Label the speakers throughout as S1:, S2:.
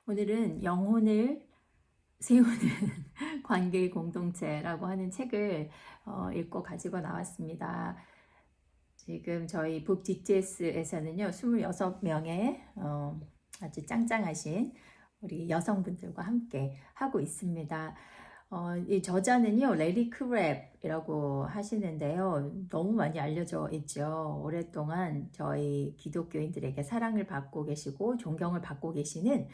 S1: 오늘은 영혼을 세우는 관계의 공동체라고 하는 책을 읽고 가지고 나왔습니다. 지금 저희 북 DTS에서는요, 26명의 아주 짱짱하신 우리 여성분들과 함께 하고 있습니다. 이 저자는요, 레리 크랩이라고 하시는데요. 너무 많이 알려져 있죠. 오랫동안 저희 기독교인들에게 사랑을 받고 계시고 존경을 받고 계시는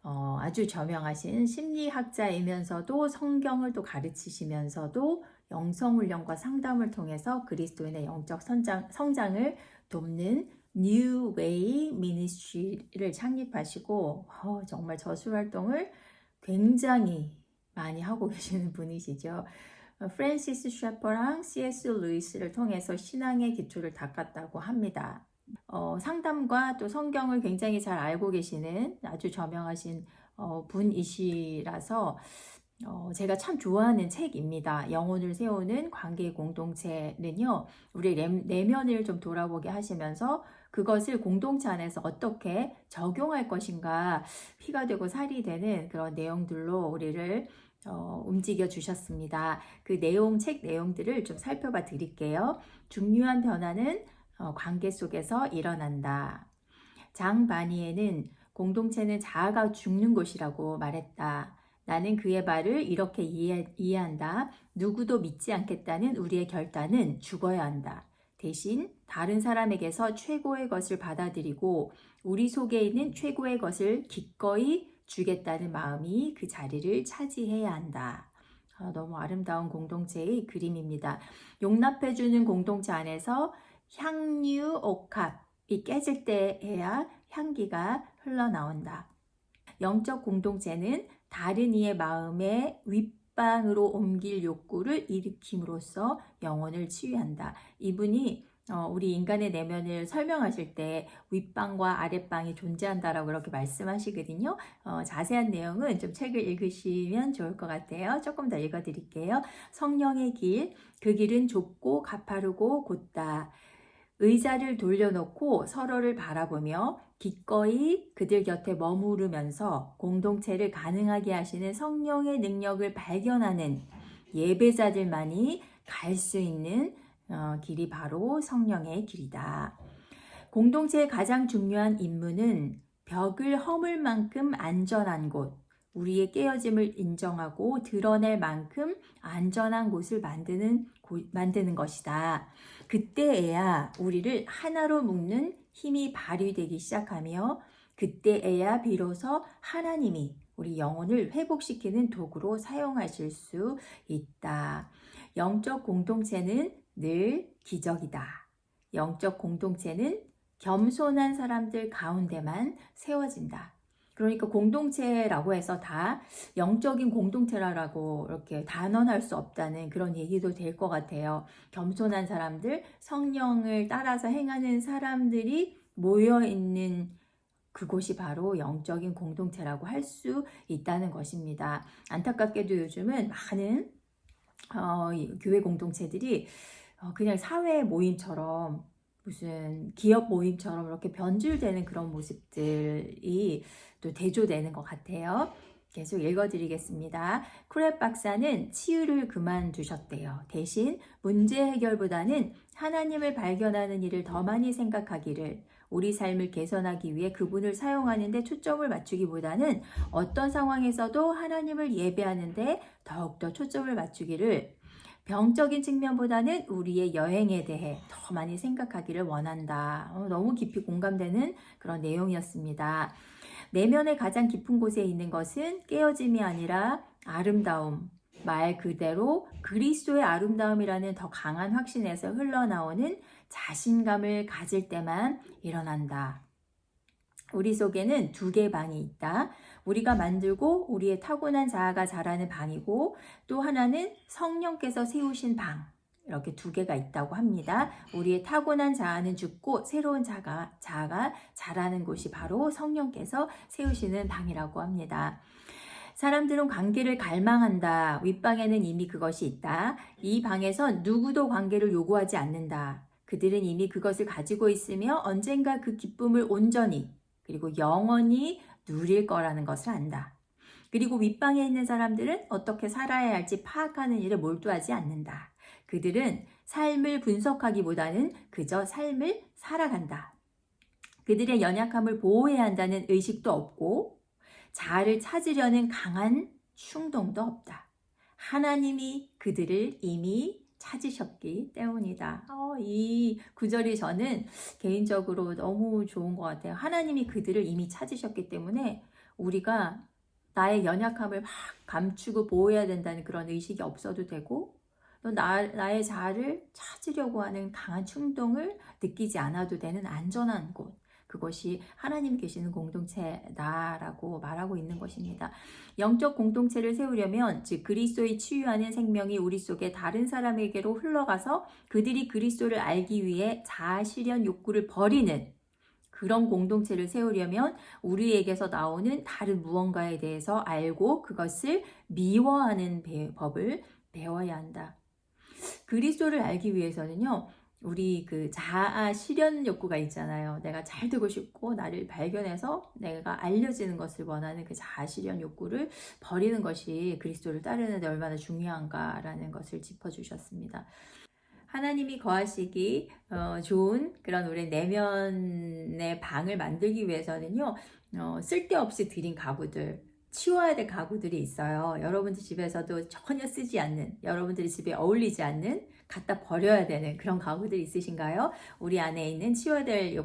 S1: 아주 저명하신 심리학자이면서도 성경을 또 가르치시면서도 영성훈련과 상담을 통해서 그리스도인의 영적 성장을 돕는 New Way Ministry를 창립하시고 정말 저술활동을 굉장히 많이 하고 계시는 분이시죠. 프랜시스 셰퍼랑 C.S. 루이스를 통해서 신앙의 기초를 닦았다고 합니다. 상담과 또 성경을 굉장히 잘 알고 계시는 아주 저명하신 분이시라서 제가 참 좋아하는 책입니다. 영혼을 세우는 관계 공동체는요, 우리 내면을 좀 돌아보게 하시면서 그것을 공동체 안에서 어떻게 적용할 것인가 피가 되고 살이 되는 그런 내용들로 우리를 움직여 주셨습니다. 그 책 내용들을 좀 살펴봐 드릴게요. 중요한 변화는 관계 속에서 일어난다. 장 바니에는 공동체는 자아가 죽는 곳이라고 말했다. 나는 그의 말을 이렇게 이해한다. 누구도 믿지 않겠다는 우리의 결단은 죽어야 한다. 대신 다른 사람에게서 최고의 것을 받아들이고 우리 속에 있는 최고의 것을 기꺼이 주겠다는 마음이 그 자리를 차지해야 한다. 너무 아름다운 공동체의 그림입니다. 용납해주는 공동체 안에서 향유, 옥합이 깨질 때에야 향기가 흘러나온다. 영적 공동체는 다른 이의 마음에 윗방으로 옮길 욕구를 일으킴으로써 영혼을 치유한다. 이분이 우리 인간의 내면을 설명하실 때 윗방과 아랫방이 존재한다라고 그렇게 말씀하시거든요. 자세한 내용은 좀 책을 읽으시면 좋을 것 같아요. 조금 더 읽어드릴게요. 성령의 길, 그 길은 좁고 가파르고 곧다. 의자를 돌려놓고 서로를 바라보며 기꺼이 그들 곁에 머무르면서 공동체를 가능하게 하시는 성령의 능력을 발견하는 예배자들만이 갈 수 있는 길이 바로 성령의 길이다. 공동체의 가장 중요한 임무는 벽을 허물 만큼 안전한 곳, 우리의 깨어짐을 인정하고 드러낼 만큼 안전한 곳을 만드는 것이다. 그때에야 우리를 하나로 묶는 힘이 발휘되기 시작하며 그때에야 비로소 하나님이 우리 영혼을 회복시키는 도구로 사용하실 수 있다. 영적 공동체는 늘 기적이다. 영적 공동체는 겸손한 사람들 가운데만 세워진다. 그러니까 공동체라고 해서 다 영적인 공동체라고 이렇게 단언할 수 없다는 그런 얘기도 될 것 같아요. 겸손한 사람들, 성령을 따라서 행하는 사람들이 모여있는 그곳이 바로 영적인 공동체라고 할 수 있다는 것입니다. 안타깝게도 요즘은 많은 교회 공동체들이 그냥 사회 모임처럼 무슨 기업 모임처럼 이렇게 변질되는 그런 모습들이 또 대조되는 것 같아요. 계속 읽어드리겠습니다. 크랩 박사는 치유를 그만두셨대요. 대신 문제 해결보다는 하나님을 발견하는 일을 더 많이 생각하기를, 우리 삶을 개선하기 위해 그분을 사용하는 데 초점을 맞추기보다는 어떤 상황에서도 하나님을 예배하는 데 더욱더 초점을 맞추기를, 병적인 측면보다는 우리의 여행에 대해 더 많이 생각하기를 원한다. 너무 깊이 공감되는 그런 내용이었습니다. 내면의 가장 깊은 곳에 있는 것은 깨어짐이 아니라 아름다움, 말 그대로 그리스도의 아름다움이라는 더 강한 확신에서 흘러나오는 자신감을 가질 때만 일어난다. 우리 속에는 두 개의 방이 있다. 우리가 만들고 우리의 타고난 자아가 자라는 방이고, 또 하나는 성령께서 세우신 방. 이렇게 두 개가 있다고 합니다. 우리의 타고난 자아는 죽고 새로운 자아가 자라는 곳이 바로 성령께서 세우시는 방이라고 합니다. 사람들은 관계를 갈망한다. 윗방에는 이미 그것이 있다. 이 방에선 누구도 관계를 요구하지 않는다. 그들은 이미 그것을 가지고 있으며 언젠가 그 기쁨을 온전히 그리고 영원히 누릴 거라는 것을 안다. 그리고 윗방에 있는 사람들은 어떻게 살아야 할지 파악하는 일에 몰두하지 않는다. 그들은 삶을 분석하기보다는 그저 삶을 살아간다. 그들의 연약함을 보호해야 한다는 의식도 없고 자아를 찾으려는 강한 충동도 없다. 하나님이 그들을 이미 찾으셨기 때문이다. 이 구절이 저는 개인적으로 너무 좋은 것 같아요. 하나님이 그들을 이미 찾으셨기 때문에 우리가 나의 연약함을 막 감추고 보호해야 된다는 그런 의식이 없어도 되고 또 나의 자아를 찾으려고 하는 강한 충동을 느끼지 않아도 되는 안전한 곳. 그것이 하나님 계시는 공동체다라고 말하고 있는 것입니다. 영적 공동체를 세우려면 즉 그리스도의 치유하는 생명이 우리 속에 다른 사람에게로 흘러가서 그들이 그리스도를 알기 위해 자아 실현 욕구를 버리는 그런 공동체를 세우려면 우리에게서 나오는 다른 무언가에 대해서 알고 그것을 미워하는 법을 배워야 한다. 그리스도를 알기 위해서는요. 우리 그 자아 실현 욕구가 있잖아요. 내가 잘 되고 싶고 나를 발견해서 내가 알려지는 것을 원하는 그 자아 실현 욕구를 버리는 것이 그리스도를 따르는 데 얼마나 중요한가라는 것을 짚어주셨습니다. 하나님이 거하시기 좋은 그런 우리 내면의 방을 만들기 위해서는요. 쓸데없이 들인 가구들, 치워야 될 가구들이 있어요. 여러분들 집에서도 전혀 쓰지 않는, 여러분들이 집에 어울리지 않는, 갖다 버려야 되는 그런 가구들이 있으신가요? 우리 안에 있는 치워야 될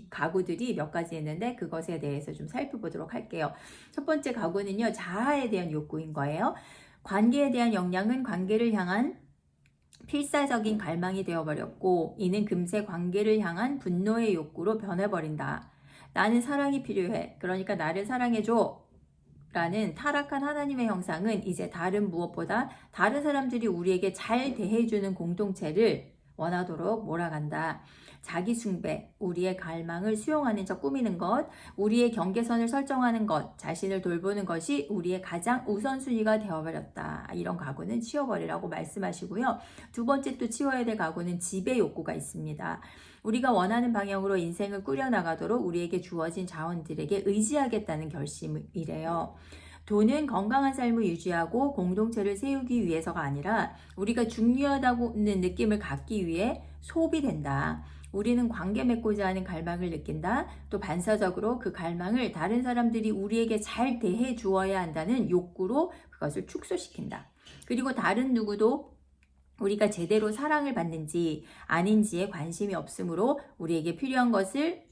S1: 가구들이 몇 가지 있는데 그것에 대해서 좀 살펴보도록 할게요. 첫 번째 가구는요. 자아에 대한 욕구인 거예요. 관계에 대한 역량은 관계를 향한 필사적인 갈망이 되어버렸고 이는 금세 관계를 향한 분노의 욕구로 변해버린다. 나는 사랑이 필요해. 그러니까 나를 사랑해줘. 라는 타락한 하나님의 형상은 이제 다른 무엇보다 다른 사람들이 우리에게 잘 대해주는 공동체를 원하도록 몰아간다. 자기 숭배, 우리의 갈망을 수용하는 척 꾸미는 것, 우리의 경계선을 설정하는 것, 자신을 돌보는 것이 우리의 가장 우선순위가 되어버렸다. 이런 가구는 치워버리라고 말씀하시고요. 두 번째 또 치워야 될 가구는 지배 욕구가 있습니다. 우리가 원하는 방향으로 인생을 꾸려나가도록 우리에게 주어진 자원들에게 의지하겠다는 결심이래요. 돈은 건강한 삶을 유지하고 공동체를 세우기 위해서가 아니라 우리가 중요하다는 느낌을 갖기 위해 소비된다. 우리는 관계 맺고자 하는 갈망을 느낀다. 또 반사적으로 그 갈망을 다른 사람들이 우리에게 잘 대해 주어야 한다는 욕구로 그것을 축소시킨다. 그리고 다른 누구도 우리가 제대로 사랑을 받는지 아닌지에 관심이 없으므로 우리에게 필요한 것을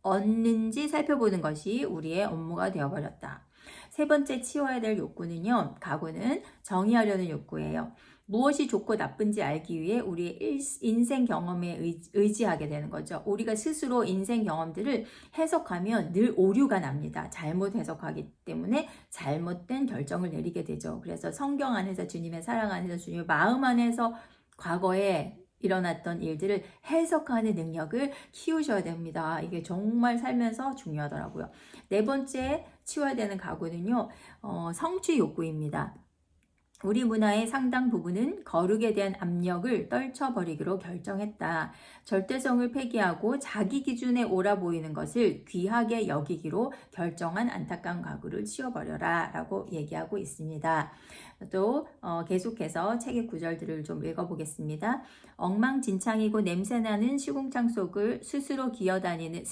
S1: 얻는지 살펴보는 것이 우리의 업무가 되어버렸다. 세 번째 치워야 될 욕구는요. 가구는 정의하려는 욕구예요. 무엇이 좋고 나쁜지 알기 위해 우리의 인생 경험에 의지하게 되는 거죠. 우리가 스스로 인생 경험들을 해석하면 늘 오류가 납니다. 잘못 해석하기 때문에 잘못된 결정을 내리게 되죠. 그래서 성경 안에서 주님의 사랑 안에서 주님의 마음 안에서 과거에 일어났던 일들을 해석하는 능력을 키우셔야 됩니다. 이게 정말 살면서 중요하더라고요. 네 번째 치워야 되는 가구는요. 성취 욕구입니다. 우리 문화의 상당 부분은 거룩에 대한 압력을 떨쳐버리기로 결정했다. 절대성을 폐기하고 자기 기준에 옳아 보이는 것을 귀하게 여기기로 결정한 안타까운 가구를 치워버려라 라고 얘기하고 있습니다. 또 계속해서 책의 구절들을 좀 읽어보겠습니다. 엉망진창이고 냄새나는 시궁창 속을 스스로 기어다니는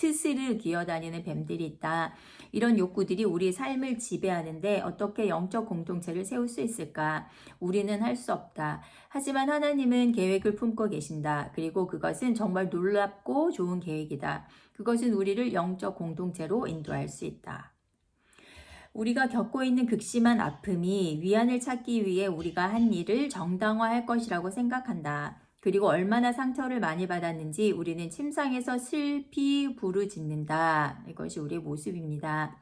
S1: 뱀들이 있다. 이런 욕구들이 우리 삶을 지배하는데 어떻게 영적 공동체를 세울 수 있을까? 우리는 할 수 없다. 하지만 하나님은 계획을 품고 계신다. 그리고 그것은 정말 놀랍고 좋은 계획이다. 그것은 우리를 영적 공동체로 인도할 수 있다. 우리가 겪고 있는 극심한 아픔이 위안을 찾기 위해 우리가 한 일을 정당화할 것이라고 생각한다. 그리고 얼마나 상처를 많이 받았는지 우리는 침상에서 슬피 부르짖는다. 이것이 우리의 모습입니다.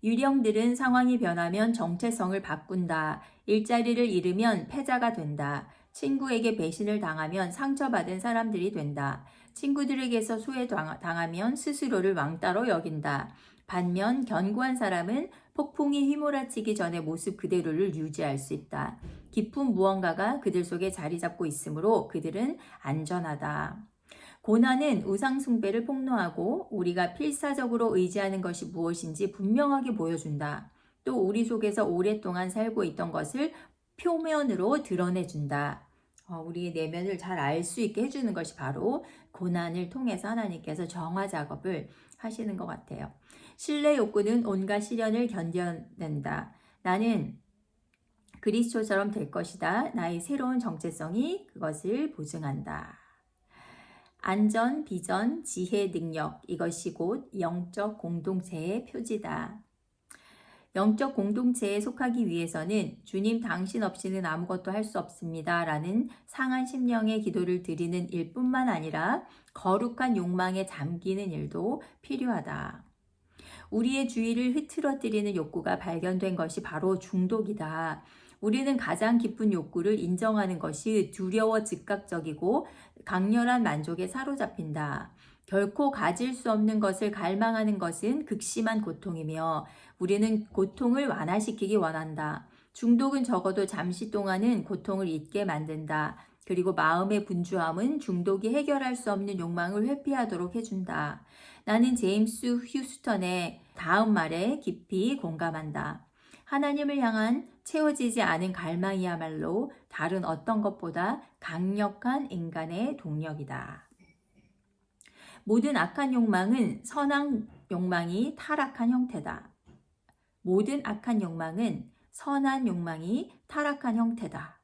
S1: 유령들은 상황이 변하면 정체성을 바꾼다. 일자리를 잃으면 패자가 된다. 친구에게 배신을 당하면 상처받은 사람들이 된다. 친구들에게서 소외당하면 스스로를 왕따로 여긴다. 반면 견고한 사람은 폭풍이 휘몰아치기 전의 모습 그대로를 유지할 수 있다. 깊은 무언가가 그들 속에 자리 잡고 있으므로 그들은 안전하다. 고난은 우상숭배를 폭로하고 우리가 필사적으로 의지하는 것이 무엇인지 분명하게 보여준다. 또 우리 속에서 오랫동안 살고 있던 것을 표면으로 드러내준다. 우리의 내면을 잘 알 수 있게 해주는 것이 바로 고난을 통해서 하나님께서 정화 작업을 하시는 것 같아요. 신뢰 욕구는 온갖 시련을 견뎌낸다. 나는 그리스도처럼 될 것이다. 나의 새로운 정체성이 그것을 보증한다. 안전, 비전, 지혜, 능력, 이것이 곧 영적 공동체의 표지다. 영적 공동체에 속하기 위해서는 주님 당신 없이는 아무것도 할 수 없습니다. 라는 상한 심령의 기도를 드리는 일뿐만 아니라 거룩한 욕망에 잠기는 일도 필요하다. 우리의 주의를 흐트러뜨리는 욕구가 발견된 것이 바로 중독이다. 우리는 가장 깊은 욕구를 인정하는 것이 두려워 즉각적이고 강렬한 만족에 사로잡힌다. 결코 가질 수 없는 것을 갈망하는 것은 극심한 고통이며 우리는 고통을 완화시키기 원한다. 중독은 적어도 잠시 동안은 고통을 잊게 만든다. 그리고 마음의 분주함은 중독이 해결할 수 없는 욕망을 회피하도록 해준다. 나는 제임스 휴스턴의 다음 말에 깊이 공감한다. 하나님을 향한 채워지지 않은 갈망이야말로 다른 어떤 것보다 강력한 인간의 동력이다. 모든 악한 욕망은 선한 욕망이 타락한 형태다. 모든 악한 욕망은 선한 욕망이 타락한 형태다.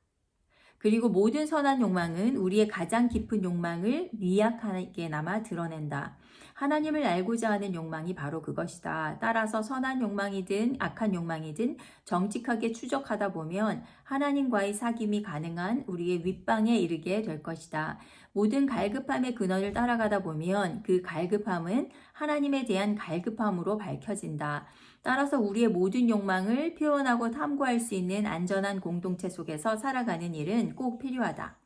S1: 그리고 모든 선한 욕망은 우리의 가장 깊은 욕망을 미약하게나마 드러낸다. 하나님을 알고자 하는 욕망이 바로 그것이다. 따라서 선한 욕망이든 악한 욕망이든 정직하게 추적하다 보면 하나님과의 사귐이 가능한 우리의 윗방에 이르게 될 것이다. 모든 갈급함의 근원을 따라가다 보면 그 갈급함은 하나님에 대한 갈급함으로 밝혀진다. 따라서 우리의 모든 욕망을 표현하고 탐구할 수 있는 안전한 공동체 속에서 살아가는 일은 꼭 필요하다.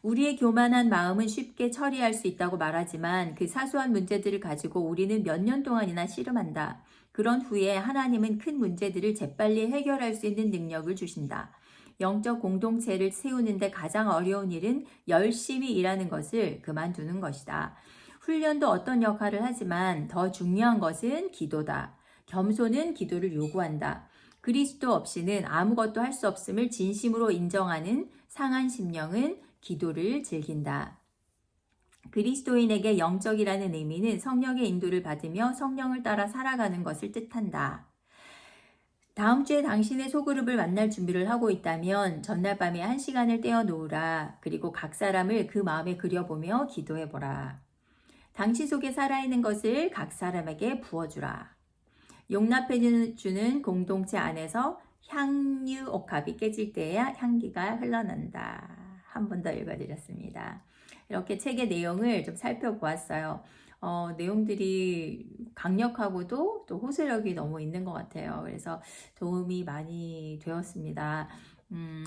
S1: 우리의 교만한 마음은 쉽게 처리할 수 있다고 말하지만 그 사소한 문제들을 가지고 우리는 몇 년 동안이나 씨름한다. 그런 후에 하나님은 큰 문제들을 재빨리 해결할 수 있는 능력을 주신다. 영적 공동체를 세우는데 가장 어려운 일은 열심히 일하는 것을 그만두는 것이다. 훈련도 어떤 역할을 하지만 더 중요한 것은 기도다. 겸손은 기도를 요구한다. 그리스도 없이는 아무것도 할 수 없음을 진심으로 인정하는 상한 심령은 기도를 즐긴다. 그리스도인에게 영적이라는 의미는 성령의 인도를 받으며 성령을 따라 살아가는 것을 뜻한다. 다음 주에 당신의 소그룹을 만날 준비를 하고 있다면 전날 밤에 1시간을 떼어 놓으라. 그리고 각 사람을 그 마음에 그려보며 기도해보라. 당신 속에 살아있는 것을 각 사람에게 부어주라. 용납해주는 공동체 안에서 향유 옥합이 깨질 때야 향기가 흘러난다. 한 번 더 읽어드렸습니다. 이렇게 책의 내용을 좀 살펴보았어요. 내용들이 강력하고도 또 호소력이 너무 있는 것 같아요. 그래서 도움이 많이 되었습니다.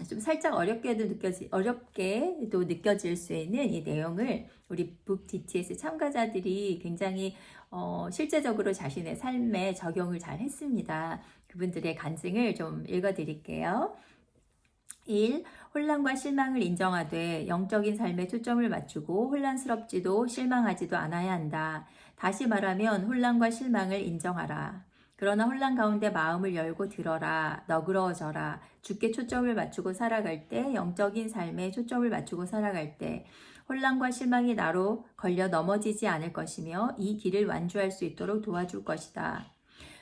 S1: 좀 살짝 어렵게도 느껴질 수 있는 이 내용을 우리 북 DTS 참가자들이 굉장히 실제적으로 자신의 삶에 적용을 잘 했습니다. 그분들의 간증을 좀 읽어드릴게요. 1. 혼란과 실망을 인정하되 영적인 삶에 초점을 맞추고 혼란스럽지도 실망하지도 않아야 한다. 다시 말하면 혼란과 실망을 인정하라. 그러나 혼란 가운데 마음을 열고 들어라. 너그러워져라. 주께 초점을 맞추고 살아갈 때, 영적인 삶에 초점을 맞추고 살아갈 때 혼란과 실망이 나로 걸려 넘어지지 않을 것이며 이 길을 완주할 수 있도록 도와줄 것이다.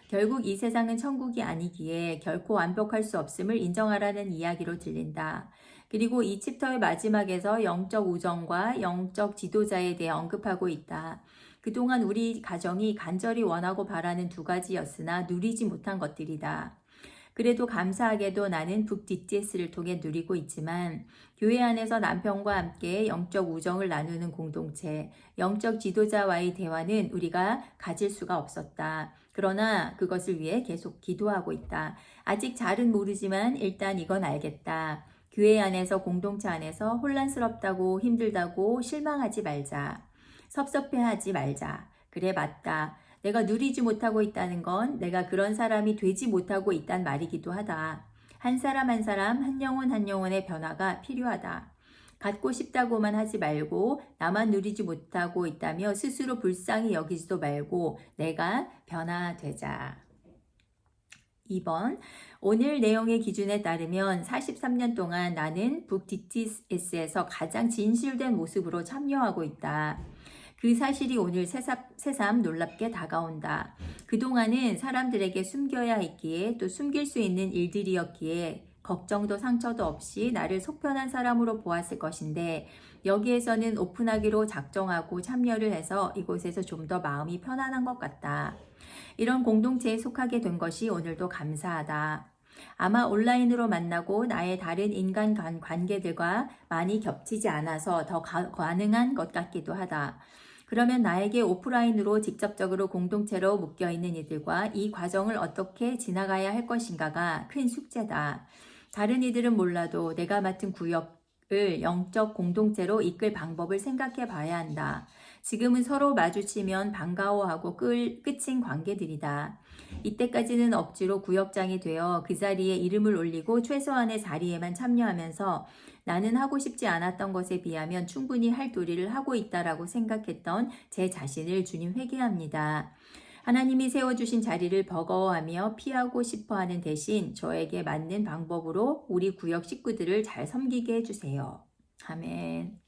S1: 결국 이 세상은 천국이 아니기에 결코 완벽할 수 없음을 인정하라는 이야기로 들린다. 그리고 이 챕터의 마지막에서 영적 우정과 영적 지도자에 대해 언급하고 있다. 그동안 우리 가정이 간절히 원하고 바라는 두 가지였으나 누리지 못한 것들이다. 그래도 감사하게도 나는 북 DTS를 통해 누리고 있지만 교회 안에서 남편과 함께 영적 우정을 나누는 공동체, 영적 지도자와의 대화는 우리가 가질 수가 없었다. 그러나 그것을 위해 계속 기도하고 있다. 아직 잘은 모르지만 일단 이건 알겠다. 교회 안에서 공동체 안에서 혼란스럽다고 힘들다고 실망하지 말자. 섭섭해하지 말자. 그래 맞다. 내가 누리지 못하고 있다는 건 내가 그런 사람이 되지 못하고 있단 말이기도 하다. 한 사람 한 사람, 한 영혼 한 영혼의 변화가 필요하다. 갖고 싶다고만 하지 말고 나만 누리지 못하고 있다며 스스로 불쌍히 여기지도 말고 내가 변화되자. 2번, 오늘 내용의 기준에 따르면 43년 동안 나는 북 DTS에서 가장 진실된 모습으로 참여하고 있다. 그 사실이 오늘 새삼 놀랍게 다가온다. 그동안은 사람들에게 숨겨야 했기에 또 숨길 수 있는 일들이었기에 걱정도 상처도 없이 나를 속편한 사람으로 보았을 것인데 여기에서는 오픈하기로 작정하고 참여를 해서 이곳에서 좀 더 마음이 편안한 것 같다. 이런 공동체에 속하게 된 것이 오늘도 감사하다. 아마 온라인으로 만나고 나의 다른 인간 관계들과 많이 겹치지 않아서 더 가능한 것 같기도 하다. 그러면 나에게 오프라인으로 직접적으로 공동체로 묶여있는 이들과 이 과정을 어떻게 지나가야 할 것인가가 큰 숙제다. 다른 이들은 몰라도 내가 맡은 구역을 영적 공동체로 이끌 방법을 생각해 봐야 한다. 지금은 서로 마주치면 반가워하고 끝인 관계들이다. 이때까지는 억지로 구역장이 되어 그 자리에 이름을 올리고 최소한의 자리에만 참여하면서 나는 하고 싶지 않았던 것에 비하면 충분히 할 도리를 하고 있다라고 생각했던 제 자신을 주님 회개합니다. 하나님이 세워주신 자리를 버거워하며 피하고 싶어하는 대신 저에게 맞는 방법으로 우리 구역 식구들을 잘 섬기게 해주세요. 아멘.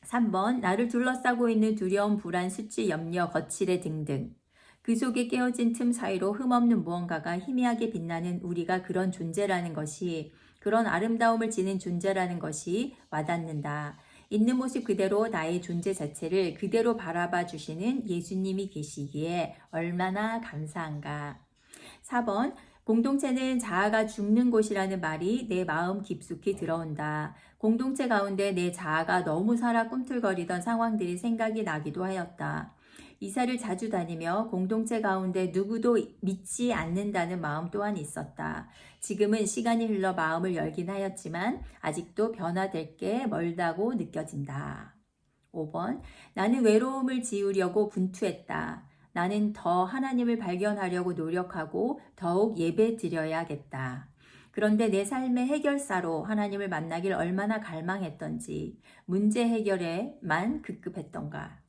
S1: 3번, 나를 둘러싸고 있는 두려움, 불안, 수치, 염려, 거칠애 등등. 그 속에 깨어진 틈 사이로 흠없는 무언가가 희미하게 빛나는 우리가 그런 존재라는 것이, 그런 아름다움을 지닌 존재라는 것이 와닿는다. 있는 모습 그대로 나의 존재 자체를 그대로 바라봐 주시는 예수님이 계시기에 얼마나 감사한가. 4번, 공동체는 자아가 죽는 곳이라는 말이 내 마음 깊숙이 들어온다. 공동체 가운데 내 자아가 너무 살아 꿈틀거리던 상황들이 생각이 나기도 하였다. 이사를 자주 다니며 공동체 가운데 누구도 믿지 않는다는 마음 또한 있었다. 지금은 시간이 흘러 마음을 열긴 하였지만 아직도 변화될 게 멀다고 느껴진다. 5번, 나는 외로움을 지우려고 분투했다. 나는 더 하나님을 발견하려고 노력하고 더욱 예배 드려야겠다. 그런데 내 삶의 해결사로 하나님을 만나길 얼마나 갈망했던지 문제 해결에만 급급했던가.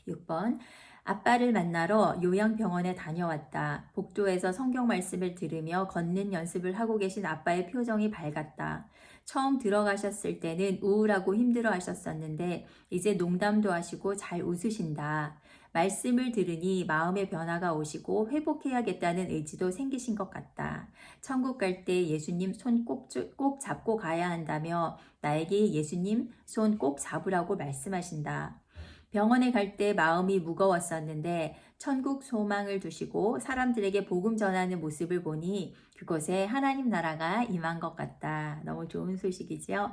S1: 6번, 아빠를 만나러 요양병원에 다녀왔다. 복도에서 성경 말씀을 들으며 걷는 연습을 하고 계신 아빠의 표정이 밝았다. 처음 들어가셨을 때는 우울하고 힘들어 하셨었는데 이제 농담도 하시고 잘 웃으신다. 말씀을 들으니 마음의 변화가 오시고 회복해야겠다는 의지도 생기신 것 같다. 천국 갈 때 예수님 손 꼭 잡고 가야 한다며 나에게 예수님 손 꼭 잡으라고 말씀하신다. 병원에 갈 때 마음이 무거웠었는데 천국 소망을 두시고 사람들에게 복음 전하는 모습을 보니 그곳에 하나님 나라가 임한 것 같다. 너무 좋은 소식이지요.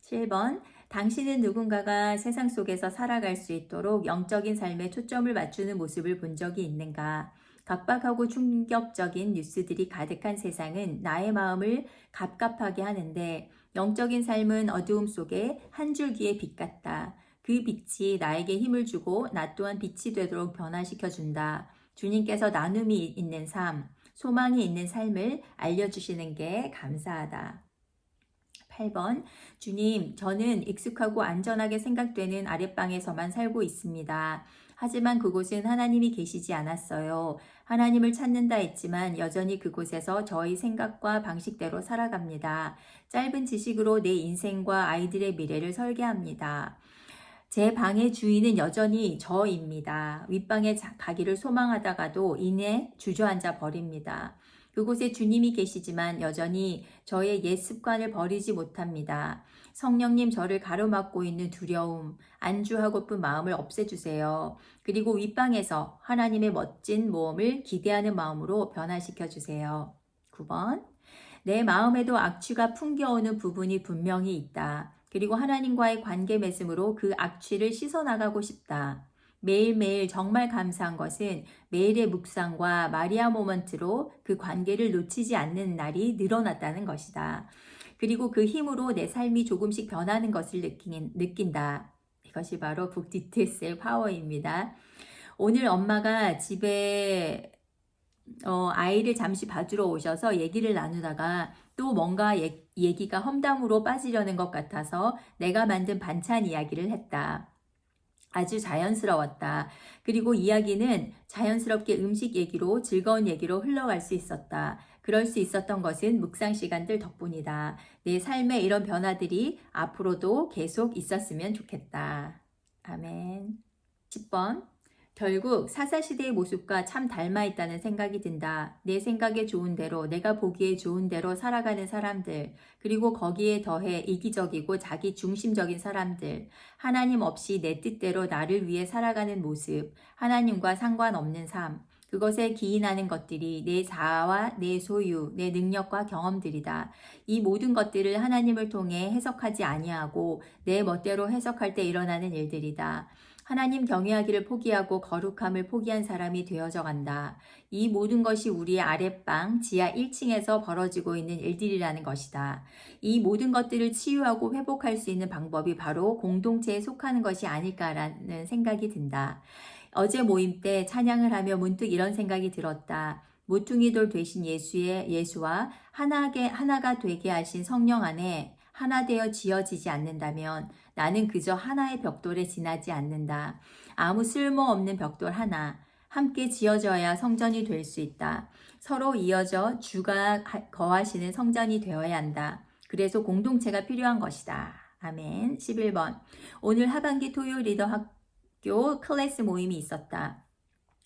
S1: 7번, 당신은 누군가가 세상 속에서 살아갈 수 있도록 영적인 삶에 초점을 맞추는 모습을 본 적이 있는가? 각박하고 충격적인 뉴스들이 가득한 세상은 나의 마음을 갑갑하게 하는데 영적인 삶은 어두움 속에 한 줄기의 빛 같다. 그 빛이 나에게 힘을 주고 나 또한 빛이 되도록 변화시켜 준다. 주님께서 나눔이 있는 삶, 소망이 있는 삶을 알려주시는 게 감사하다. 8번, 주님, 저는 익숙하고 안전하게 생각되는 아랫방에서만 살고 있습니다. 하지만 그곳은 하나님이 계시지 않았어요. 하나님을 찾는다 했지만 여전히 그곳에서 저희 생각과 방식대로 살아갑니다. 짧은 지식으로 내 인생과 아이들의 미래를 설계합니다. 제 방의 주인은 여전히 저입니다. 윗방에 가기를 소망하다가도 이내 주저앉아 버립니다. 그곳에 주님이 계시지만 여전히 저의 옛 습관을 버리지 못합니다. 성령님 저를 가로막고 있는 두려움, 안주하고픈 마음을 없애주세요. 그리고 윗방에서 하나님의 멋진 모험을 기대하는 마음으로 변화시켜 주세요. 9번, 내 마음에도 악취가 풍겨오는 부분이 분명히 있다. 그리고 하나님과의 관계 맺음으로 그 악취를 씻어나가고 싶다. 매일매일 정말 감사한 것은 매일의 묵상과 마리아 모먼트로 그 관계를 놓치지 않는 날이 늘어났다는 것이다. 그리고 그 힘으로 내 삶이 조금씩 변하는 것을 느낀다. 이것이 바로 북디트스의 파워입니다. 오늘 엄마가 집에 아이를 잠시 봐주러 오셔서 얘기를 나누다가 또 뭔가 얘기가 험담으로 빠지려는 것 같아서 내가 만든 반찬 이야기를 했다. 아주 자연스러웠다. 그리고 이야기는 자연스럽게 음식 얘기로 즐거운 얘기로 흘러갈 수 있었다. 그럴 수 있었던 것은 묵상 시간들 덕분이다. 내 삶에 이런 변화들이 앞으로도 계속 있었으면 좋겠다. 아멘. 10번. 결국 사사시대의 모습과 참 닮아 있다는 생각이 든다. 내 생각에 좋은 대로, 내가 보기에 좋은 대로 살아가는 사람들, 그리고 거기에 더해 이기적이고 자기 중심적인 사람들, 하나님 없이 내 뜻대로 나를 위해 살아가는 모습, 하나님과 상관없는 삶, 그것에 기인하는 것들이 내 자아와 내 소유, 내 능력과 경험들이다. 이 모든 것들을 하나님을 통해 해석하지 아니하고 내 멋대로 해석할 때 일어나는 일들이다. 하나님 경외하기를 포기하고 거룩함을 포기한 사람이 되어져 간다. 이 모든 것이 우리의 아랫방, 지하 1층에서 벌어지고 있는 일들이라는 것이다. 이 모든 것들을 치유하고 회복할 수 있는 방법이 바로 공동체에 속하는 것이 아닐까라는 생각이 든다. 어제 모임 때 찬양을 하며 문득 이런 생각이 들었다. 모퉁이 돌 되신 예수와 하나가 되게 하신 성령 안에 하나 되어 지어지지 않는다면 나는 그저 하나의 벽돌에 지나지 않는다. 아무 쓸모없는 벽돌 하나. 함께 지어져야 성전이 될 수 있다. 서로 이어져 주가 거하시는 성전이 되어야 한다. 그래서 공동체가 필요한 것이다. 아멘. 11번. 오늘 하반기 토요일 리더 학교 클래스 모임이 있었다.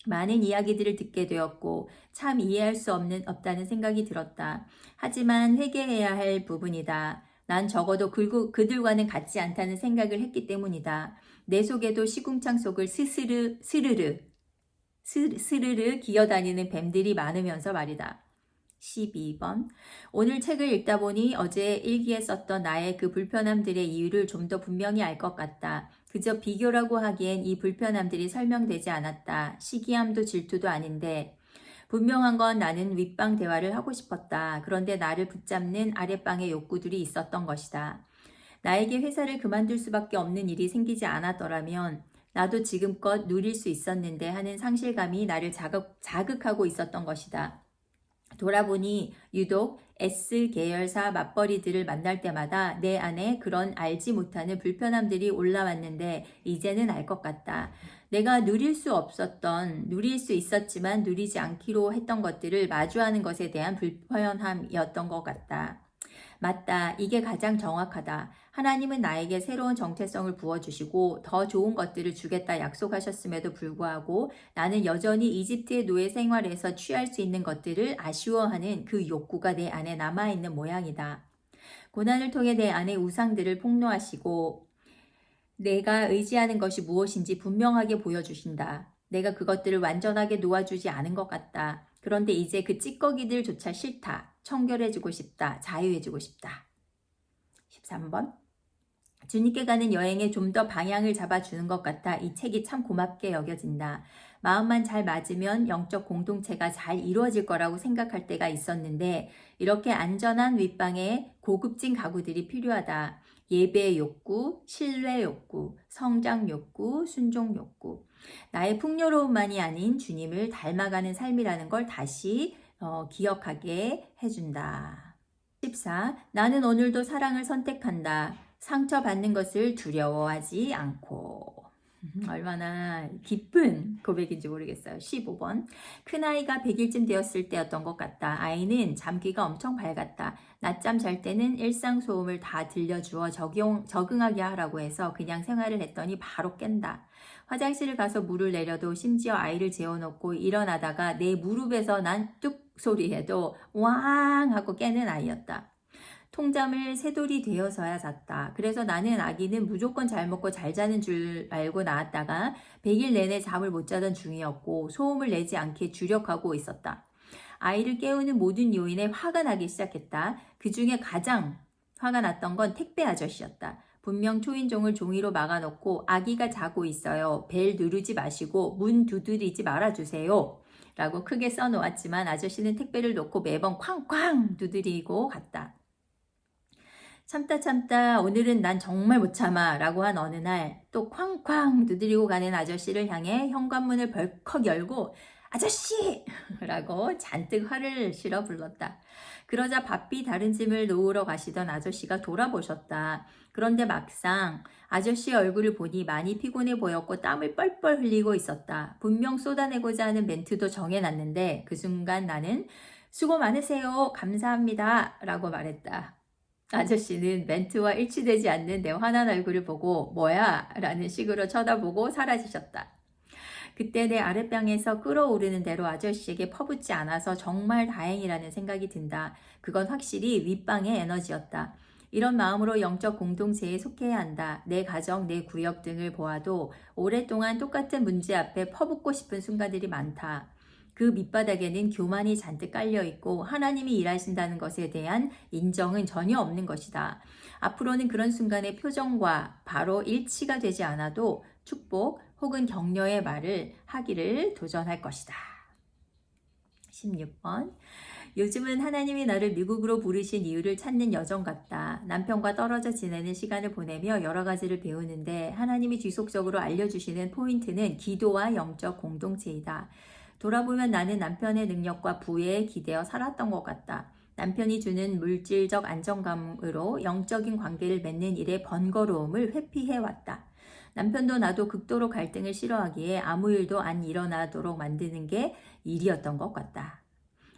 S1: 많은 이야기들을 듣게 되었고 참 이해할 수 없다는 생각이 들었다. 하지만 회개해야 할 부분이다. 난 적어도 그들과는 같지 않다는 생각을 했기 때문이다. 내 속에도 시궁창 속을 스르르 기어다니는 뱀들이 많으면서 말이다. 12번. 오늘 책을 읽다 보니 어제 일기에 썼던 나의 그 불편함들의 이유를 좀 더 분명히 알 것 같다. 그저 비교라고 하기엔 이 불편함들이 설명되지 않았다. 시기함도 질투도 아닌데 분명한 건 나는 윗방 대화를 하고 싶었다. 그런데 나를 붙잡는 아랫방의 욕구들이 있었던 것이다. 나에게 회사를 그만둘 수밖에 없는 일이 생기지 않았더라면 나도 지금껏 누릴 수 있었는데 하는 상실감이 나를 자극하고 있었던 것이다. 돌아보니 유독 S 계열사 맞벌이들을 만날 때마다 내 안에 그런 알지 못하는 불편함들이 올라왔는데 이제는 알 것 같다. 내가 누릴 수 있었지만 누리지 않기로 했던 것들을 마주하는 것에 대한 불편함이었던 것 같다. 맞다. 이게 가장 정확하다. 하나님은 나에게 새로운 정체성을 부어주시고 더 좋은 것들을 주겠다 약속하셨음에도 불구하고 나는 여전히 이집트의 노예 생활에서 취할 수 있는 것들을 아쉬워하는 그 욕구가 내 안에 남아있는 모양이다. 고난을 통해 내 안의 우상들을 폭로하시고 내가 의지하는 것이 무엇인지 분명하게 보여주신다. 내가 그것들을 완전하게 놓아주지 않은 것 같다. 그런데 이제 그 찌꺼기들조차 싫다. 청결해지고 싶다. 자유해지고 싶다. 13번. 주님께 가는 여행에 좀 더 방향을 잡아주는 것 같아 이 책이 참 고맙게 여겨진다. 마음만 잘 맞으면 영적 공동체가 잘 이루어질 거라고 생각할 때가 있었는데 이렇게 안전한 윗방에 고급진 가구들이 필요하다. 예배 욕구, 신뢰 욕구, 성장 욕구, 순종 욕구. 나의 풍요로움만이 아닌 주님을 닮아가는 삶이라는 걸 다시 기억하게 해준다. 14. 나는 오늘도 사랑을 선택한다. 상처받는 것을 두려워하지 않고. 얼마나 기쁜 고백인지 모르겠어요. 15번. 큰아이가 100일쯤 되었을 때였던 것 같다. 아이는 잠귀가 엄청 밝았다. 낮잠 잘 때는 일상소음을 다 들려주어 적응하게 하라고 해서 그냥 생활을 했더니 바로 깬다. 화장실을 가서 물을 내려도 심지어 아이를 재워놓고 일어나다가 내 무릎에서 난 뚝 소리해도 왕 하고 깨는 아이였다. 통잠을 새돌이 되어서야 잤다. 그래서 나는 아기는 무조건 잘 먹고 잘 자는 줄 알고 낳았다가 100일 내내 잠을 못 자던 중이었고 소음을 내지 않게 주력하고 있었다. 아이를 깨우는 모든 요인에 화가 나기 시작했다. 그 중에 가장 화가 났던 건 택배 아저씨였다. 분명 초인종을 종이로 막아놓고 아기가 자고 있어요. 벨 누르지 마시고 문 두드리지 말아주세요. 라고 크게 써놓았지만 아저씨는 택배를 놓고 매번 쾅쾅 두드리고 갔다. 참다 오늘은 난 정말 못 참아 라고 한 어느 날 또 쾅쾅 두드리고 가는 아저씨를 향해 현관문을 벌컥 열고 아저씨! 라고 잔뜩 화를 실어 불렀다. 그러자 바삐 다른 짐을 놓으러 가시던 아저씨가 돌아보셨다. 그런데 막상 아저씨의 얼굴을 보니 많이 피곤해 보였고 땀을 뻘뻘 흘리고 있었다. 분명 쏟아내고자 하는 멘트도 정해놨는데 그 순간 나는 수고 많으세요. 감사합니다. 라고 말했다. 아저씨는 멘트와 일치되지 않는 내 환한 얼굴을 보고 뭐야? 라는 식으로 쳐다보고 사라지셨다. 그때 내 아랫방에서 끓어오르는 대로 아저씨에게 퍼붓지 않아서 정말 다행이라는 생각이 든다. 그건 확실히 윗방의 에너지였다. 이런 마음으로 영적 공동체에 속해야 한다. 내 가정, 내 구역 등을 보아도 오랫동안 똑같은 문제 앞에 퍼붓고 싶은 순간들이 많다. 그 밑바닥에는 교만이 잔뜩 깔려있고 하나님이 일하신다는 것에 대한 인정은 전혀 없는 것이다. 앞으로는 그런 순간의 표정과 바로 일치가 되지 않아도 축복 혹은 격려의 말을 하기를 도전할 것이다. 16번. 요즘은 하나님이 나를 미국으로 부르신 이유를 찾는 여정 같다. 남편과 떨어져 지내는 시간을 보내며 여러 가지를 배우는데 하나님이 지속적으로 알려주시는 포인트는 기도와 영적 공동체이다. 돌아보면 나는 남편의 능력과 부에 기대어 살았던 것 같다. 남편이 주는 물질적 안정감으로 영적인 관계를 맺는 일의 번거로움을 회피해왔다. 남편도 나도 극도로 갈등을 싫어하기에 아무 일도 안 일어나도록 만드는 게 일이었던 것 같다.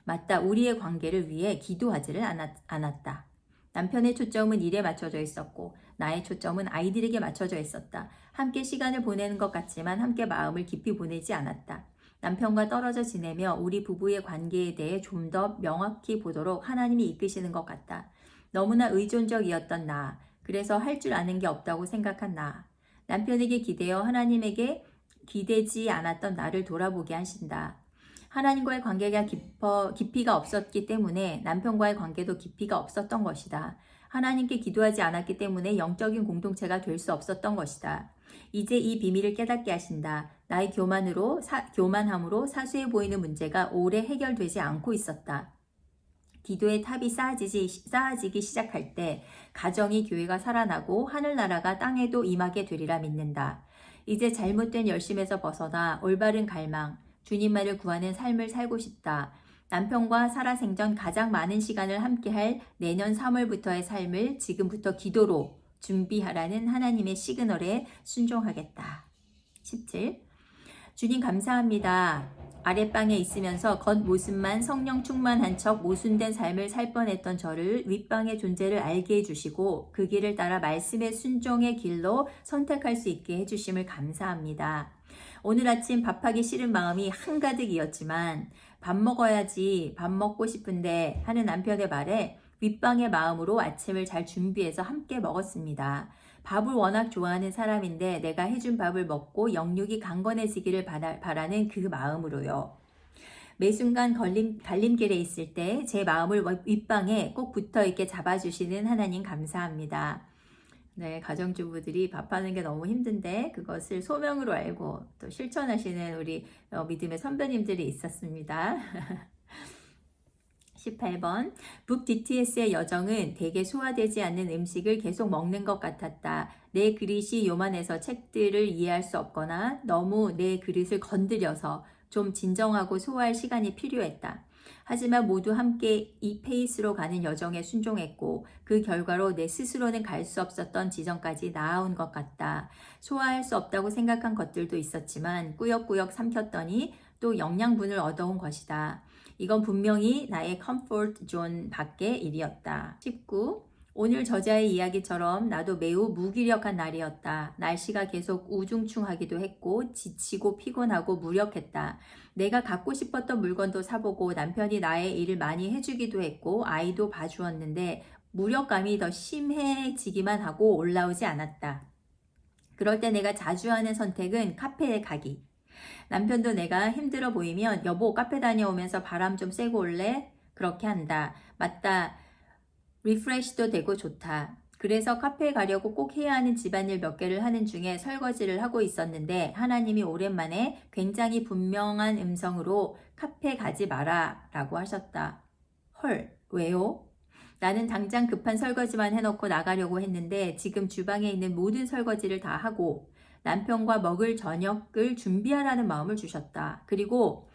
S1: 맞다. 우리의 관계를 위해 기도하지를 않았다. 남편의 초점은 일에 맞춰져 있었고 나의 초점은 아이들에게 맞춰져 있었다. 함께 시간을 보내는 것 같지만 함께 마음을 깊이 보내지 않았다. 남편과 떨어져 지내며 우리 부부의 관계에 대해 좀 더 명확히 보도록 하나님이 이끄시는 것 같다. 너무나 의존적이었던 나, 그래서 할 줄 아는 게 없다고 생각한 나, 남편에게 기대어 하나님에게 기대지 않았던 나를 돌아보게 하신다. 하나님과의 관계가 깊이가 없었기 때문에 남편과의 관계도 깊이가 없었던 것이다. 하나님께 기도하지 않았기 때문에 영적인 공동체가 될 수 없었던 것이다. 이제 이 비밀을 깨닫게 하신다. 나의 교만함으로 사소해 보이는 문제가 오래 해결되지 않고 있었다. 기도의 탑이 쌓아지기 시작할 때 가정이 교회가 살아나고 하늘나라가 땅에도 임하게 되리라 믿는다. 이제 잘못된 열심에서 벗어나 올바른 갈망, 주님만을 구하는 삶을 살고 싶다. 남편과 살아생전 가장 많은 시간을 함께할 내년 3월부터의 삶을 지금부터 기도로 준비하라는 하나님의 시그널에 순종하겠다. 17. 주님 감사합니다. 아랫방에 있으면서 겉모습만 성령 충만한 척 모순된 삶을 살 뻔했던 저를 윗방의 존재를 알게 해주시고 그 길을 따라 말씀의 순종의 길로 선택할 수 있게 해주심을 감사합니다. 오늘 아침 밥하기 싫은 마음이 한가득이었지만 밥 먹어야지, 밥 먹고 싶은데 하는 남편의 말에 윗방의 마음으로 아침을 잘 준비해서 함께 먹었습니다. 밥을 워낙 좋아하는 사람인데 내가 해준 밥을 먹고 영육이 강건해지기를 바라는 그 마음으로요. 매 순간 갈림길에 있을 때 제 마음을 윗방에 꼭 붙어있게 잡아주시는 하나님 감사합니다. 네, 가정주부들이 밥하는 게 너무 힘든데 그것을 소명으로 알고 또 실천하시는 우리 믿음의 선배님들이 있었습니다. 18번. 북 DTS의 여정은 대개 소화되지 않는 음식을 계속 먹는 것 같았다. 내 그릇이 요만해서 책들을 이해할 수 없거나 너무 내 그릇을 건드려서 좀 진정하고 소화할 시간이 필요했다. 하지만 모두 함께 이 페이스로 가는 여정에 순종했고 그 결과로 내 스스로는 갈 수 없었던 지점까지 나아온 것 같다. 소화할 수 없다고 생각한 것들도 있었지만 꾸역꾸역 삼켰더니 또 영양분을 얻어온 것이다. 이건 분명히 나의 컴포트 존 밖의 일이었다. 19. 오늘 저자의 이야기처럼 나도 매우 무기력한 날이었다. 날씨가 계속 우중충하기도 했고 지치고 피곤하고 무력했다. 내가 갖고 싶었던 물건도 사보고 남편이 나의 일을 많이 해주기도 했고 아이도 봐주었는데 무력감이 더 심해지기만 하고 올라오지 않았다. 그럴 때 내가 자주 하는 선택은 카페에 가기. 남편도 내가 힘들어 보이면 여보 카페 다녀오면서 바람 좀 쐬고 올래? 그렇게 한다. 맞다. 리프레시도 되고 좋다. 그래서 카페에 가려고 꼭 해야 하는 집안일 몇 개를 하는 중에 설거지를 하고 있었는데 하나님이 오랜만에 굉장히 분명한 음성으로 카페 가지 마라 라고 하셨다. 헐, 왜요? 나는 당장 급한 설거지만 해놓고 나가려고 했는데 지금 주방에 있는 모든 설거지를 다 하고 남편과 먹을 저녁을 준비하라는 마음을 주셨다. 그리고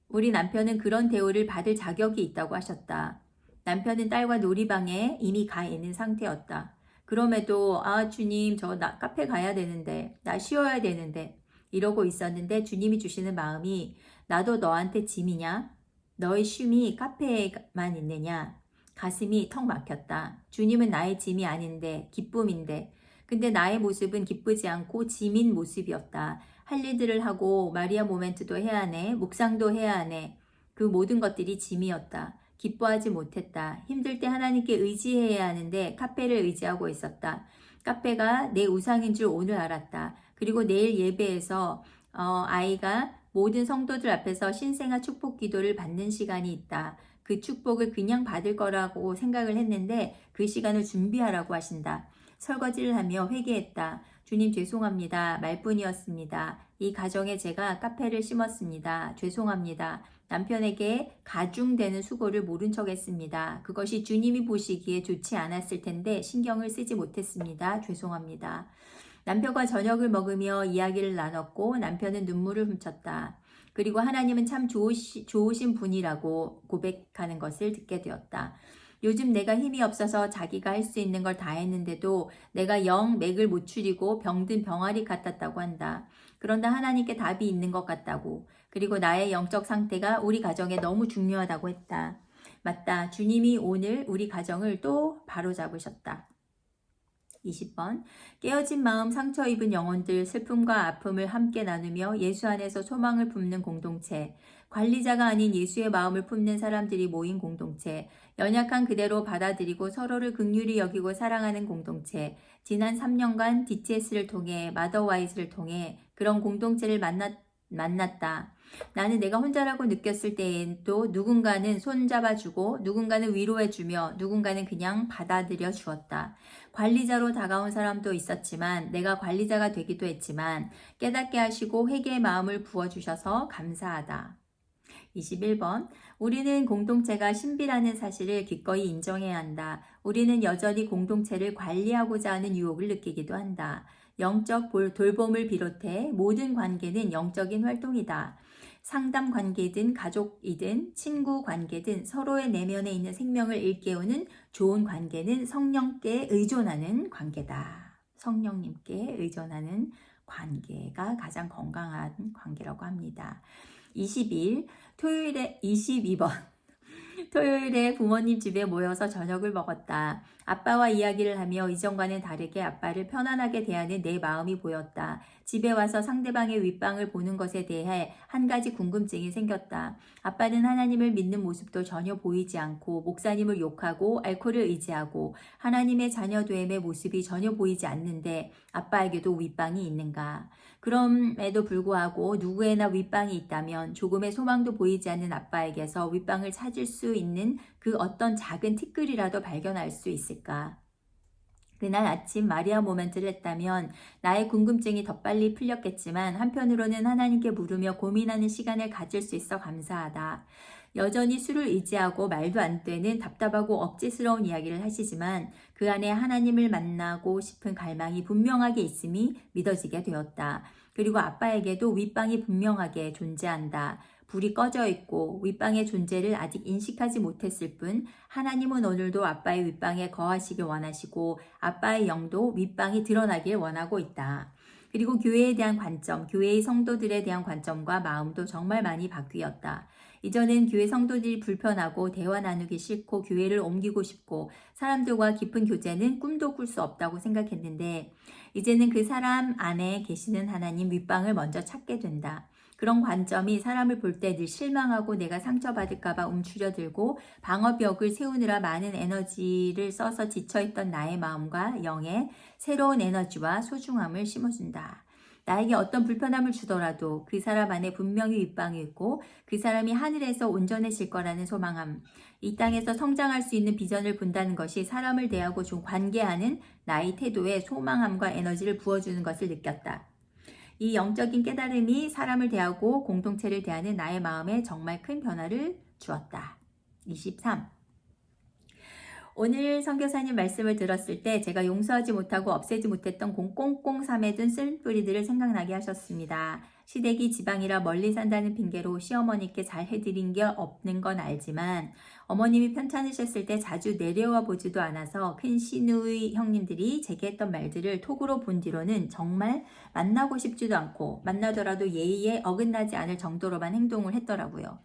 S1: 우리 남편은 그런 대우를 받을 자격이 있다고 하셨다. 남편은 딸과 놀이방에 이미 가 있는 상태였다. 그럼에도 주님 카페 가야 되는데 나 쉬어야 되는데 이러고 있었는데 주님이 주시는 마음이 나도 너한테 짐이냐? 너의 쉼이 카페에만 있느냐? 가슴이 턱 막혔다. 주님은 나의 짐이 아닌데 기쁨인데 근데 나의 모습은 기쁘지 않고 짐인 모습이었다. 할 일들을 하고 마리아 모멘트도 해야 하네. 묵상도 해야 하네. 그 모든 것들이 짐이었다. 기뻐하지 못했다. 힘들 때 하나님께 의지해야 하는데 카페를 의지하고 있었다. 카페가 내 우상인 줄 오늘 알았다. 그리고 내일 예배에서 아이가 모든 성도들 앞에서 신생아 축복 기도를 받는 시간이 있다. 그 축복을 그냥 받을 거라고 생각을 했는데 그 시간을 준비하라고 하신다. 설거지를 하며 회개했다. 주님 죄송합니다. 말뿐이었습니다. 이 가정에 제가 카페를 심었습니다. 죄송합니다. 남편에게 가중되는 수고를 모른 척 했습니다. 그것이 주님이 보시기에 좋지 않았을 텐데 신경을 쓰지 못했습니다. 죄송합니다. 남편과 저녁을 먹으며 이야기를 나눴고 남편은 눈물을 훔쳤다. 그리고 하나님은 참 좋으신 분이라고 고백하는 것을 듣게 되었다. 요즘 내가 힘이 없어서 자기가 할 수 있는 걸 다 했는데도 내가 영 맥을 못 추리고 병든 병아리 같았다고 한다. 그런데 하나님께 답이 있는 것 같다고. 그리고 나의 영적 상태가 우리 가정에 너무 중요하다고 했다. 맞다. 주님이 오늘 우리 가정을 또 바로잡으셨다. 20번. 깨어진 마음, 상처 입은 영혼들, 슬픔과 아픔을 함께 나누며 예수 안에서 소망을 품는 공동체. 관리자가 아닌 예수의 마음을 품는 사람들이 모인 공동체. 연약한 그대로 받아들이고 서로를 긍휼히 여기고 사랑하는 공동체. 지난 3년간 DTS를 통해 마더와이즈를 통해 그런 공동체를 만났다. 나는 내가 혼자라고 느꼈을 때엔 또 누군가는 손잡아주고 누군가는 위로해주며 누군가는 그냥 받아들여 주었다. 관리자로 다가온 사람도 있었지만 내가 관리자가 되기도 했지만 깨닫게 하시고 회개의 마음을 부어주셔서 감사하다. 21번. 우리는 공동체가 신비라는 사실을 기꺼이 인정해야 한다. 우리는 여전히 공동체를 관리하고자 하는 유혹을 느끼기도 한다. 영적 돌봄을 비롯해 모든 관계는 영적인 활동이다. 상담 관계든 가족이든 친구 관계든 서로의 내면에 있는 생명을 일깨우는 좋은 관계는 성령께 의존하는 관계다. 성령님께 의존하는 관계가 가장 건강한 관계라고 합니다. 22번. 토요일에 부모님 집에 모여서 저녁을 먹었다. 아빠와 이야기를 하며 이전과는 다르게 아빠를 편안하게 대하는 내 마음이 보였다. 집에 와서 상대방의 윗방을 보는 것에 대해 한 가지 궁금증이 생겼다. 아빠는 하나님을 믿는 모습도 전혀 보이지 않고 목사님을 욕하고 알코올을 의지하고 하나님의 자녀됨의 모습이 전혀 보이지 않는데 아빠에게도 윗방이 있는가? 그럼에도 불구하고 누구에나 윗방이 있다면 조금의 소망도 보이지 않는 아빠에게서 윗방을 찾을 수 있는 그 어떤 작은 티끌이라도 발견할 수 있을까? 그날 아침 마리아 모멘트를 했다면 나의 궁금증이 더 빨리 풀렸겠지만 한편으로는 하나님께 물으며 고민하는 시간을 가질 수 있어 감사하다. 여전히 술을 의지하고 말도 안 되는 답답하고 억지스러운 이야기를 하시지만 그 안에 하나님을 만나고 싶은 갈망이 분명하게 있음이 믿어지게 되었다. 그리고 아빠에게도 윗방이 분명하게 존재한다. 불이 꺼져 있고 윗방의 존재를 아직 인식하지 못했을 뿐 하나님은 오늘도 아빠의 윗방에 거하시길 원하시고 아빠의 영도 윗방이 드러나길 원하고 있다. 그리고 교회에 대한 관점, 교회의 성도들에 대한 관점과 마음도 정말 많이 바뀌었다. 이전엔 교회 성도들이 불편하고 대화 나누기 싫고 교회를 옮기고 싶고 사람들과 깊은 교제는 꿈도 꿀 수 없다고 생각했는데 이제는 그 사람 안에 계시는 하나님 윗방을 먼저 찾게 된다. 그런 관점이 사람을 볼 때 늘 실망하고 내가 상처받을까봐 움츠려들고 방어벽을 세우느라 많은 에너지를 써서 지쳐있던 나의 마음과 영에 새로운 에너지와 소중함을 심어준다. 나에게 어떤 불편함을 주더라도 그 사람 안에 분명히 윗방이 있고 그 사람이 하늘에서 온전해질 거라는 소망함. 이 땅에서 성장할 수 있는 비전을 본다는 것이 사람을 대하고 좀 관계하는 나의 태도에 소망함과 에너지를 부어주는 것을 느꼈다. 이 영적인 깨달음이 사람을 대하고 공동체를 대하는 나의 마음에 정말 큰 변화를 주었다. 23. 오늘 선교사님 말씀을 들었을 때 제가 용서하지 못하고 없애지 못했던 꽁꽁 삶에 든 쓴뿌리들을 생각나게 하셨습니다. 시댁이 지방이라 멀리 산다는 핑계로 시어머니께 잘 해드린 게 없는 건 알지만 어머님이 편찮으셨을 때 자주 내려와 보지도 않아서 큰 시누이 형님들이 제게 했던 말들을 톡으로 본 뒤로는 정말 만나고 싶지도 않고 만나더라도 예의에 어긋나지 않을 정도로만 행동을 했더라고요.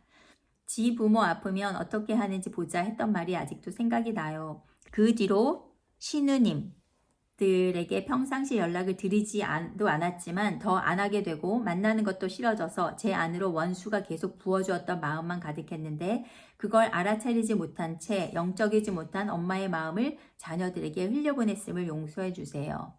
S1: 지 부모 아프면 어떻게 하는지 보자 했던 말이 아직도 생각이 나요. 그 뒤로 시누님들에게 평상시 연락을 드리지도 않았지만 더 안 하게 되고 만나는 것도 싫어져서 제 안으로 원수가 계속 부어주었던 마음만 가득했는데 그걸 알아차리지 못한 채 영적이지 못한 엄마의 마음을 자녀들에게 흘려보냈음을 용서해 주세요.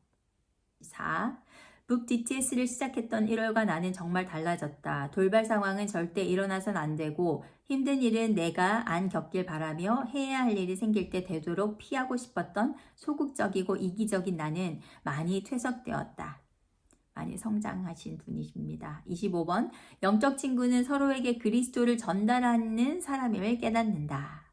S1: 4. 북 DTS를 시작했던 1월과 나는 정말 달라졌다. 돌발 상황은 절대 일어나선 안 되고 힘든 일은 내가 안 겪길 바라며 해야 할 일이 생길 때 되도록 피하고 싶었던 소극적이고 이기적인 나는 많이 퇴색되었다. 많이 성장하신 분이십니다. 25번. 영적 친구는 서로에게 그리스도를 전달하는 사람임을 깨닫는다.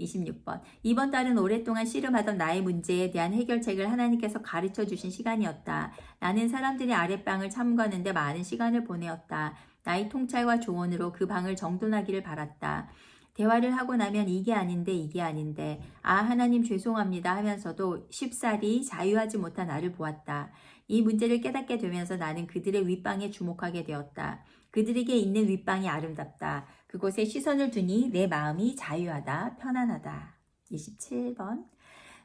S1: 26번. 이번 달은 오랫동안 씨름하던 나의 문제에 대한 해결책을 하나님께서 가르쳐 주신 시간이었다. 나는 사람들의 아랫방을 참고하는데 많은 시간을 보내었다. 나의 통찰과 조언으로 그 방을 정돈하기를 바랐다. 대화를 하고 나면 이게 아닌데 아 하나님 죄송합니다 하면서도 쉽사리 자유하지 못한 나를 보았다. 이 문제를 깨닫게 되면서 나는 그들의 윗방에 주목하게 되었다. 그들에게 있는 윗방이 아름답다. 그곳에 시선을 두니 내 마음이 자유하다, 편안하다. 27번.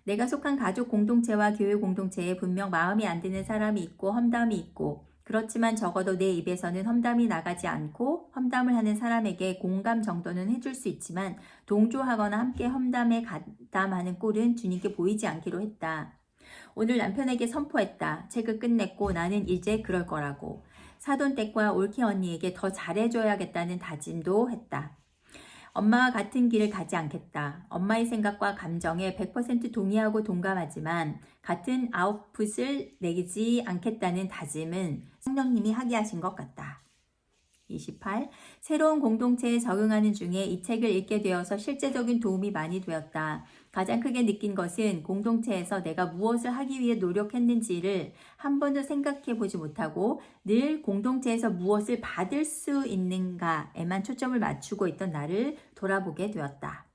S1: 내가 속한 가족 공동체와 교회 공동체에 분명 마음이 안 드는 사람이 있고 험담이 있고 그렇지만 적어도 내 입에서는 험담이 나가지 않고 험담을 하는 사람에게 공감 정도는 해줄 수 있지만 동조하거나 함께 험담에 가담하는 꼴은 주님께 보이지 않기로 했다. 오늘 남편에게 선포했다. 책을 끝냈고 나는 이제 그럴 거라고. 사돈댁과 올케 언니에게 더 잘해줘야겠다는 다짐도 했다. 엄마와 같은 길을 가지 않겠다. 엄마의 생각과 감정에 100% 동의하고 동감하지만 같은 아웃풋을 내지 않겠다는 다짐은 성령님이 하게 하신 것 같다. 28. 새로운 공동체에 적응하는 중에 이 책을 읽게 되어서 실제적인 도움이 많이 되었다. 가장 크게 느낀 것은 공동체에서 내가 무엇을 하기 위해 노력했는지를 한 번도 생각해 보지 못하고 늘 공동체에서 무엇을 받을 수 있는가에만 초점을 맞추고 있던 나를 돌아보게 되었다.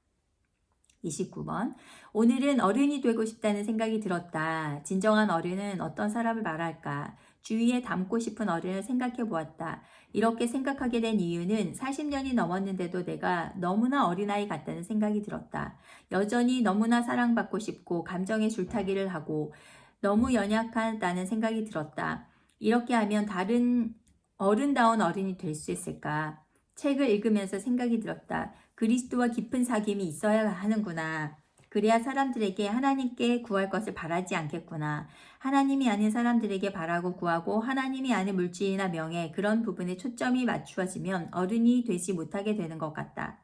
S1: 29번. 오늘은 어른이 되고 싶다는 생각이 들었다. 진정한 어른은 어떤 사람을 말할까? 주위에 닮고 싶은 어른을 생각해 보았다. 이렇게 생각하게 된 이유는 40년이 넘었는데도 내가 너무나 어린아이 같다는 생각이 들었다. 여전히 너무나 사랑받고 싶고 감정의 줄타기를 하고 너무 연약하다는 생각이 들었다. 이렇게 하면 다른 어른다운 어른이 될 수 있을까? 책을 읽으면서 생각이 들었다. 그리스도와 깊은 사귐이 있어야 하는구나. 그래야 사람들에게 하나님께 구할 것을 바라지 않겠구나. 하나님이 아닌 사람들에게 바라고 구하고 하나님이 아닌 물질이나 명예 그런 부분에 초점이 맞추어지면 어른이 되지 못하게 되는 것 같다.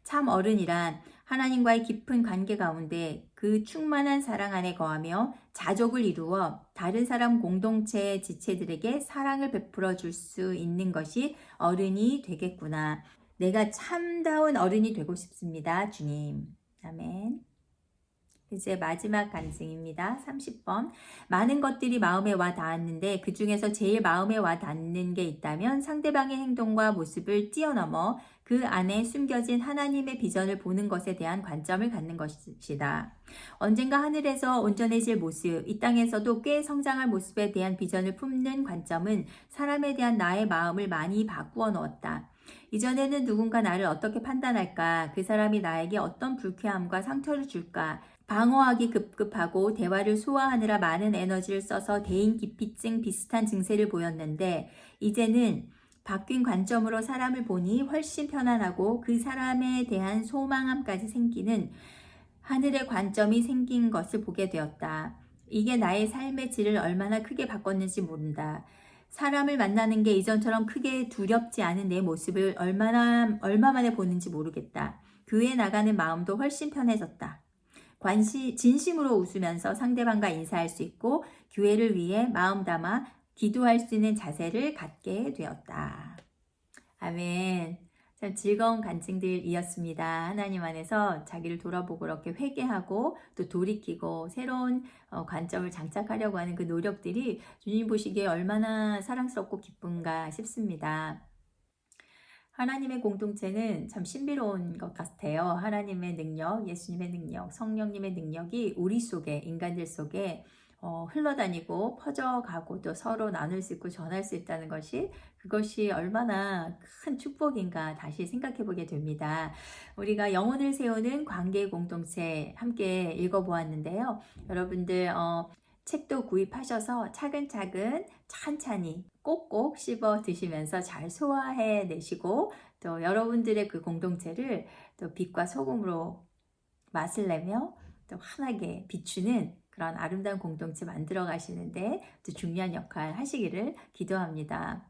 S1: 참 어른이란 하나님과의 깊은 관계 가운데 그 충만한 사랑 안에 거하며 자족을 이루어 다른 사람 공동체 지체들에게 사랑을 베풀어 줄 수 있는 것이 어른이 되겠구나. 내가 참다운 어른이 되고 싶습니다. 주님. 아멘. 이제 마지막 간증입니다. 30번. 많은 것들이 마음에 와 닿았는데 그 중에서 제일 마음에 와 닿는 게 있다면 상대방의 행동과 모습을 뛰어넘어 그 안에 숨겨진 하나님의 비전을 보는 것에 대한 관점을 갖는 것이다. 언젠가 하늘에서 온전해질 모습, 이 땅에서도 꽤 성장할 모습에 대한 비전을 품는 관점은 사람에 대한 나의 마음을 많이 바꾸어 놓았다. 이전에는 누군가 나를 어떻게 판단할까, 그 사람이 나에게 어떤 불쾌함과 상처를 줄까, 방어하기 급급하고 대화를 소화하느라 많은 에너지를 써서 대인기피증 비슷한 증세를 보였는데 이제는 바뀐 관점으로 사람을 보니 훨씬 편안하고 그 사람에 대한 소망함까지 생기는 하늘의 관점이 생긴 것을 보게 되었다. 이게 나의 삶의 질을 얼마나 크게 바꿨는지 모른다. 사람을 만나는 게 이전처럼 크게 두렵지 않은 내 모습을 얼마 만에 보는지 모르겠다. 교회에 나가는 마음도 훨씬 편해졌다. 진심으로 웃으면서 상대방과 인사할 수 있고 교회를 위해 마음 담아 기도할 수 있는 자세를 갖게 되었다. 아멘. 참 즐거운 간증들이었습니다. 하나님 안에서 자기를 돌아보고 이렇게 회개하고 또 돌이키고 새로운 관점을 장착하려고 하는 그 노력들이 주님 보시기에 얼마나 사랑스럽고 기쁜가 싶습니다. 하나님의 공동체는 참 신비로운 것 같아요. 하나님의 능력, 예수님의 능력, 성령님의 능력이 우리 속에, 인간들 속에 흘러다니고 퍼져가고 또 서로 나눌 수 있고 전할 수 있다는 것이 그것이 얼마나 큰 축복인가 다시 생각해 보게 됩니다. 우리가 영혼을 세우는 관계 공동체 함께 읽어보았는데요. 여러분들 책도 구입하셔서 차근차근 찬찬히 꼭꼭 씹어 드시면서 잘 소화해 내시고 또 여러분들의 그 공동체를 또 빛과 소금으로 맛을 내며 또 환하게 비추는 그런 아름다운 공동체 만들어 가시는데 또 중요한 역할 하시기를 기도합니다.